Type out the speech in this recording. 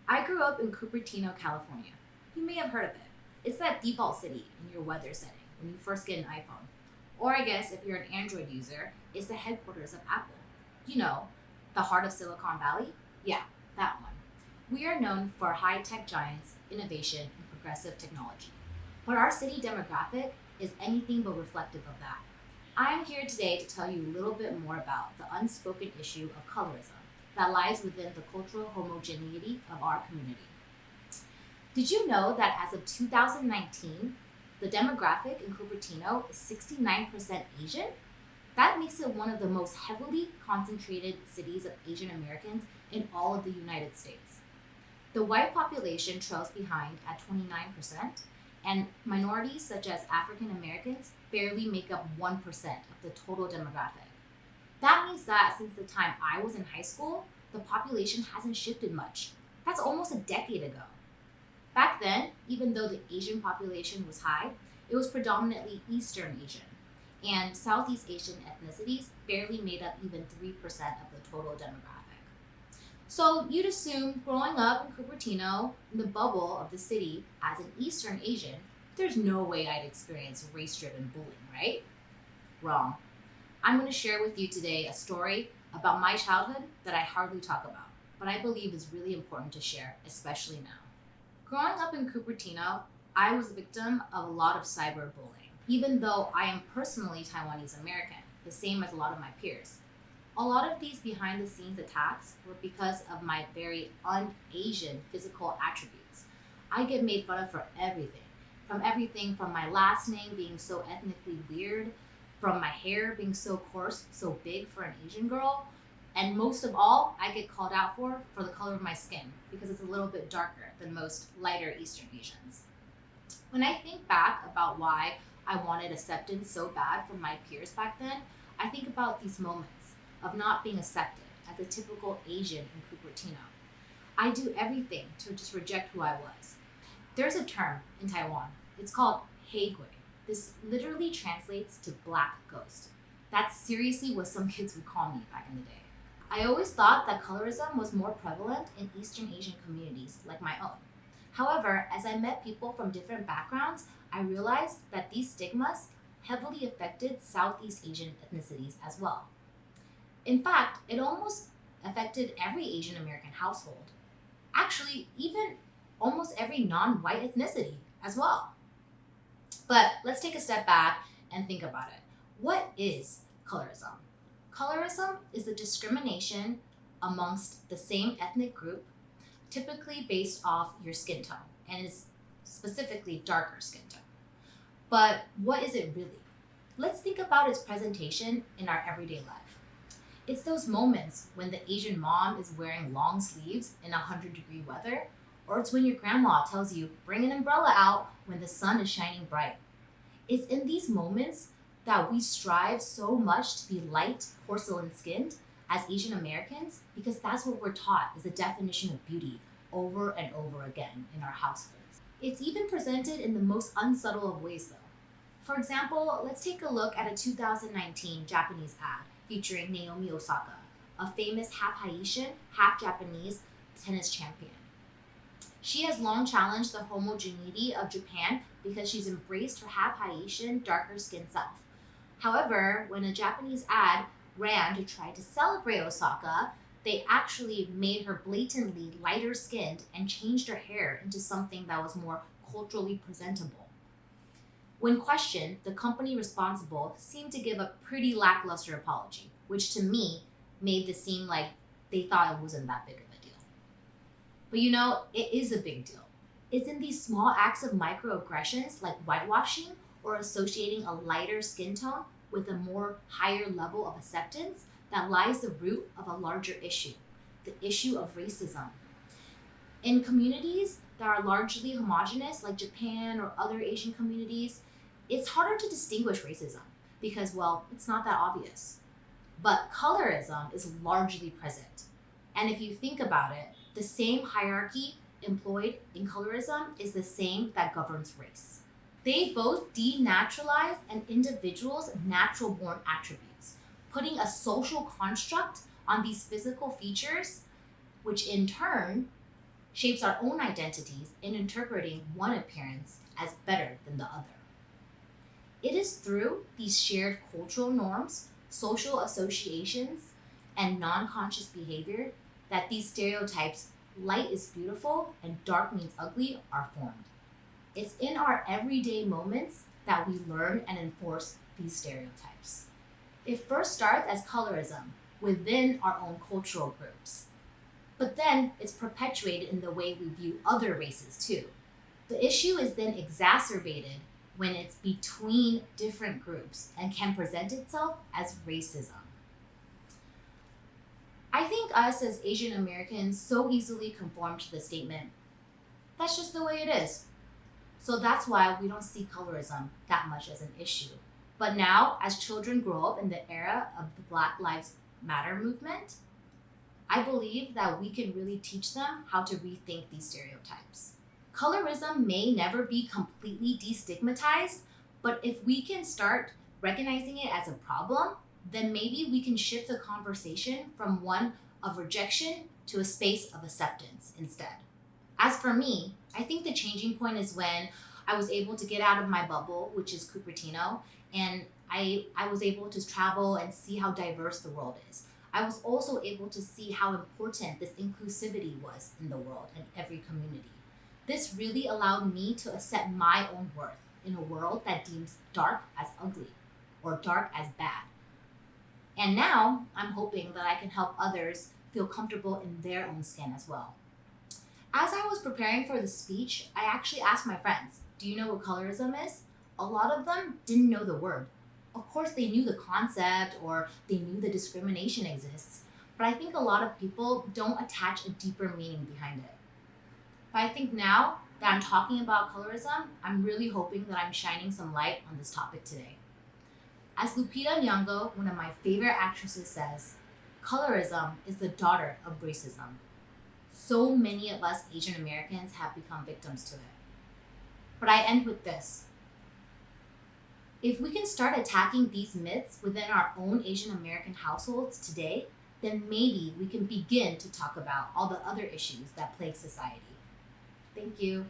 I grew up in Cupertino, California. You may have heard of it. It's that default city in your weather setting when you first get an iPhone. Or I guess if you're an Android user, it's the headquarters of Apple. You know, the heart of Silicon Valley? Yeah, that one. We are known for high tech giants, innovation, and progressive technology. But our city demographic is anything but reflective of that. I'm here today to tell you a little bit more about the unspoken issue of colorism that lies within the cultural homogeneity of our community. Did you know that as of 2019, the demographic in Cupertino is 69% Asian? That makes it one of the most heavily concentrated cities of Asian Americans in all of the United States. The white population trails behind at 29%, and minorities such as African Americans barely make up 1% of the total demographic. That means that since the time I was in high school, the population hasn't shifted much. That's almost a decade ago. Back then, even though the Asian population was high, it was predominantly Eastern Asian, and Southeast Asian ethnicities barely made up even 3% of the total demographic. So you'd assume growing up in Cupertino, in the bubble of the city as an Eastern Asian, there's no way I'd experience race-driven bullying, right? Wrong. I'm going to share with you today a story about my childhood that I hardly talk about, but I believe is really important to share, especially now. Growing up in Cupertino, I was a victim of a lot of cyberbullying, even though I am personally Taiwanese American, the same as a lot of my peers. A lot of these behind the scenes attacks were because of my very un-Asian physical attributes. I get made fun of for everything from my last name being so ethnically weird, from my hair being so coarse, so big for an Asian girl, and most of all, I get called out for the color of my skin because it's a little bit darker than most lighter Eastern Asians. When I think back about why I wanted acceptance so bad from my peers back then, I think about these moments of not being accepted as a typical Asian in Cupertino. I do everything to just reject who I was. There's a term in Taiwan. It's called heigui. This literally translates to black ghost. That's seriously what some kids would call me back in the day. I always thought that colorism was more prevalent in Eastern Asian communities like my own. However, as I met people from different backgrounds, I realized that these stigmas heavily affected Southeast Asian ethnicities as well. In fact, it almost affected every Asian American household. Actually, even almost every non-white ethnicity as well. But let's take a step back and think about it. What is colorism? Colorism is the discrimination amongst the same ethnic group, typically based off your skin tone, and is specifically darker skin tone. But what is it really? Let's think about its presentation in our everyday life. It's those moments when the Asian mom is wearing long sleeves in 100-degree weather, or it's when your grandma tells you, bring an umbrella out when the sun is shining bright. It's in these moments that we strive so much to be light, porcelain-skinned as Asian Americans because that's what we're taught is the definition of beauty over and over again in our households. It's even presented in the most unsubtle of ways though. For example, let's take a look at a 2019 Japanese ad featuring Naomi Osaka, a famous half Haitian, half Japanese tennis champion. She has long challenged the homogeneity of Japan because she's embraced her half Haitian, darker skinned self. However, when a Japanese ad ran to try to celebrate Osaka, they actually made her blatantly lighter skinned and changed her hair into something that was more culturally presentable. When questioned, the company responsible seemed to give a pretty lackluster apology, which to me made this seem like they thought it wasn't that big of a deal. But you know, it is a big deal. It's in these small acts of microaggressions like whitewashing or associating a lighter skin tone with a more higher level of acceptance that lies the root of a larger issue, the issue of racism. In communities that are largely homogenous, like Japan or other Asian communities, it's harder to distinguish racism because, well, it's not that obvious. But colorism is largely present. And if you think about it, the same hierarchy employed in colorism is the same that governs race. They both denaturalize an individual's natural-born attributes, putting a social construct on these physical features, which in turn shapes our own identities in interpreting one appearance as better than the other. It is through these shared cultural norms, social associations, and non conscious behavior that these stereotypes, light is beautiful and dark means ugly, are formed. It's in our everyday moments that we learn and enforce these stereotypes. It first starts as colorism within our own cultural groups, but then it's perpetuated in the way we view other races too. The issue is then exacerbated when it's between different groups and can present itself as racism. I think us as Asian Americans so easily conform to the statement, that's just the way it is. So that's why we don't see colorism that much as an issue. But now, as children grow up in the era of the Black Lives Matter movement, I believe that we can really teach them how to rethink these stereotypes. Colorism may never be completely destigmatized, but if we can start recognizing it as a problem, then maybe we can shift the conversation from one of rejection to a space of acceptance instead. As for me, I think the changing point is when I was able to get out of my bubble, which is Cupertino, and I was able to travel and see how diverse the world is. I was also able to see how important this inclusivity was in the world and every community. This really allowed me to accept my own worth in a world that deems dark as ugly or dark as bad. And now I'm hoping that I can help others feel comfortable in their own skin as well. As I was preparing for the speech, I actually asked my friends, do you know what colorism is? A lot of them didn't know the word. Of course, they knew the concept or they knew the discrimination exists, but I think a lot of people don't attach a deeper meaning behind it. But I think now that I'm talking about colorism, I'm really hoping that I'm shining some light on this topic today. As Lupita Nyong'o, one of my favorite actresses, says, colorism is the daughter of racism. So many of us Asian Americans have become victims to it. But I end with this. If we can start attacking these myths within our own Asian American households today, then maybe we can begin to talk about all the other issues that plague society. Thank you.